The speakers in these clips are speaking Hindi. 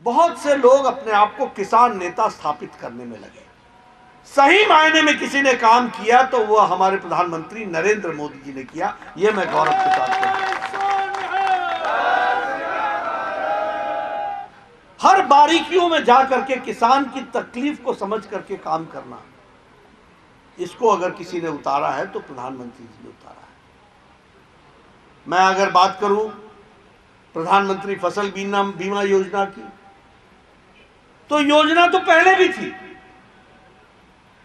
बहुत से लोग अपने आप को किसान नेता स्थापित करने में लगे। सही मायने में किसी ने काम किया तो वो हमारे प्रधानमंत्री नरेंद्र मोदी जी ने किया, ये मैं गौरव के साथ कहूं। हर बारीकियों में जाकर के किसान की तकलीफ को समझ करके काम करना, इसको अगर किसी ने उतारा है तो प्रधानमंत्री जी ने उतारा है। मैं अगर बात करूं प्रधानमंत्री फसल बीमा योजना की, तो योजना तो पहले भी थी,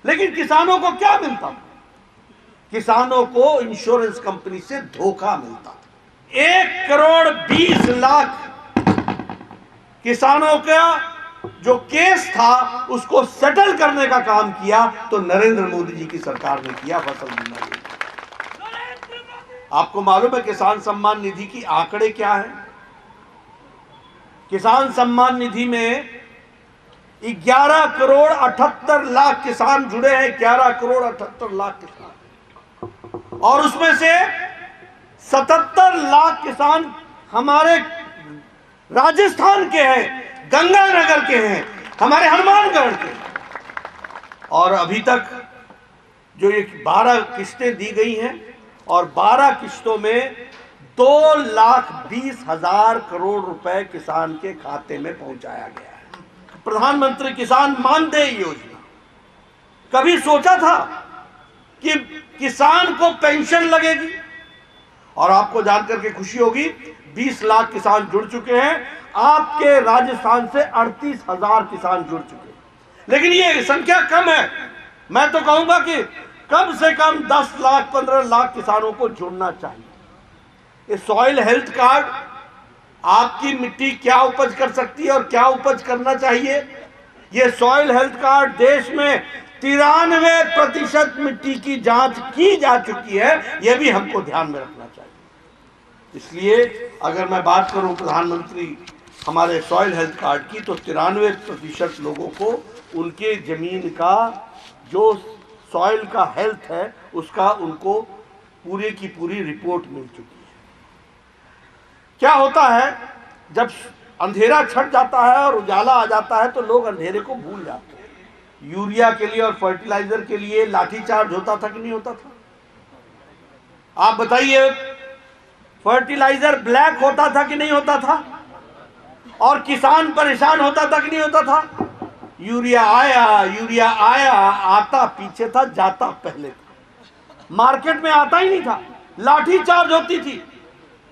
लेकिन किसानों को क्या मिलता था? किसानों को इंश्योरेंस कंपनी से धोखा मिलता था। 1,20,00,000 किसानों का जो केस था उसको सेटल करने का काम किया तो नरेंद्र मोदी जी की सरकार ने किया फसल बीमा योजना। आपको मालूम है किसान सम्मान निधि की आंकड़े क्या है? किसान सम्मान निधि में 11,78,00,000 किसान जुड़े हैं, 11,78,00,000 किसान, और उसमें से 77 लाख किसान हमारे राजस्थान के हैं, गंगानगर के हैं, हमारे हनुमानगढ़ के। और अभी तक जो ये 12 किस्तें दी गई हैं और 12 किस्तों में 2,20,000 करोड़ रुपए किसान के खाते में पहुंचाया गया है। प्रधानमंत्री किसान मानदेय योजना, कभी सोचा था कि किसान को पेंशन लगेगी? और आपको जानकर के खुशी होगी 20 लाख किसान जुड़ चुके हैं। आपके राजस्थान से 38,000 किसान जुड़ चुके हैं, लेकिन ये संख्या कम है। मैं तो कहूंगा कि कम से कम 10 लाख 15 लाख किसानों को जुड़ना चाहिए। ये सॉइल हेल्थ कार्ड आपकी मिट्टी क्या उपज कर सकती है और क्या उपज करना चाहिए, ये सॉइल हेल्थ कार्ड देश में 93% मिट्टी की जांच की जा चुकी है, यह भी हमको ध्यान में रखना चाहिए। इसलिए अगर मैं बात करूं प्रधानमंत्री हमारे सॉइल हेल्थ कार्ड की, तो 93% लोगों को उनके जमीन का जो सॉइल का हेल्थ है उसका उनको पूरे की पूरी रिपोर्ट मिल चुकी है। क्या होता है जब अंधेरा छट जाता है और उजाला आ जाता है तो लोग अंधेरे को भूल जाते हैं। यूरिया के लिए और फर्टिलाइजर के लिए लाठीचार्ज होता था कि नहीं होता था? आप बताइए, फर्टिलाइजर ब्लैक होता था कि नहीं होता था? और किसान परेशान होता था कि नहीं होता था? यूरिया आया, आता पीछे था, जाता पहले था, मार्केट में आता ही नहीं था, लाठीचार्ज होती थी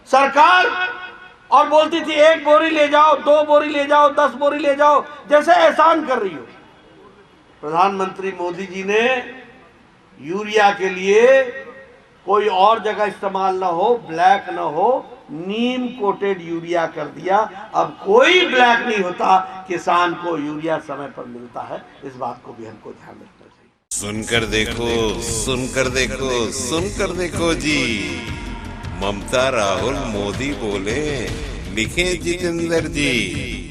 सरकार और बोलती थी 1 बोरी ले जाओ, 2 बोरी ले जाओ, 10 बोरी ले जाओ, जैसे एहसान कर रही हो। प्रधानमंत्री मोदी जी ने यूरिया के लिए कोई और जगह इस्तेमाल ना हो, ब्लैक ना हो, नीम कोटेड यूरिया कर दिया। अब कोई ब्लैक नहीं होता, किसान को यूरिया समय पर मिलता है। इस बात को भी हमको ध्यान रखना चाहिए। सुनकर देखो, सुनकर देखो, सुनकर देखो जी। ममता राहुल मोदी बोले, लिखे जितेंद्र जी।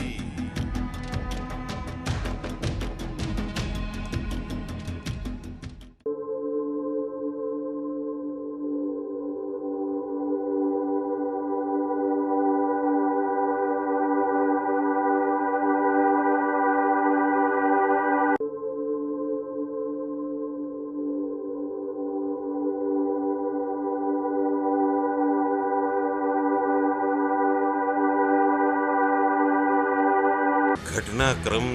घटनाक्रम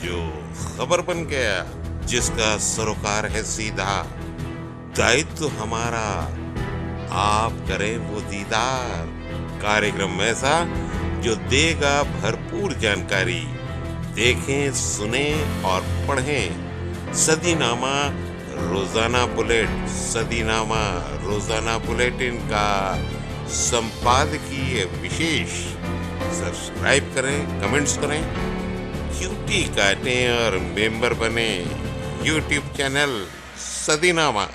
जो खबर बन गया, जिसका सरोकार है सीधा, दायित्व हमारा, आप करें वो दीदार। कार्यक्रम ऐसा जो देगा भरपूर जानकारी। देखें, सुने और पढ़ें सदीनामा रोजाना बुलेट, सदीनामा रोजाना बुलेटिन का संपादकीय विशेष। सब्सक्राइब करें, कमेंट्स करें, क्यूटी काटें और मेंबर बने यूट्यूब चैनल सदीनामा।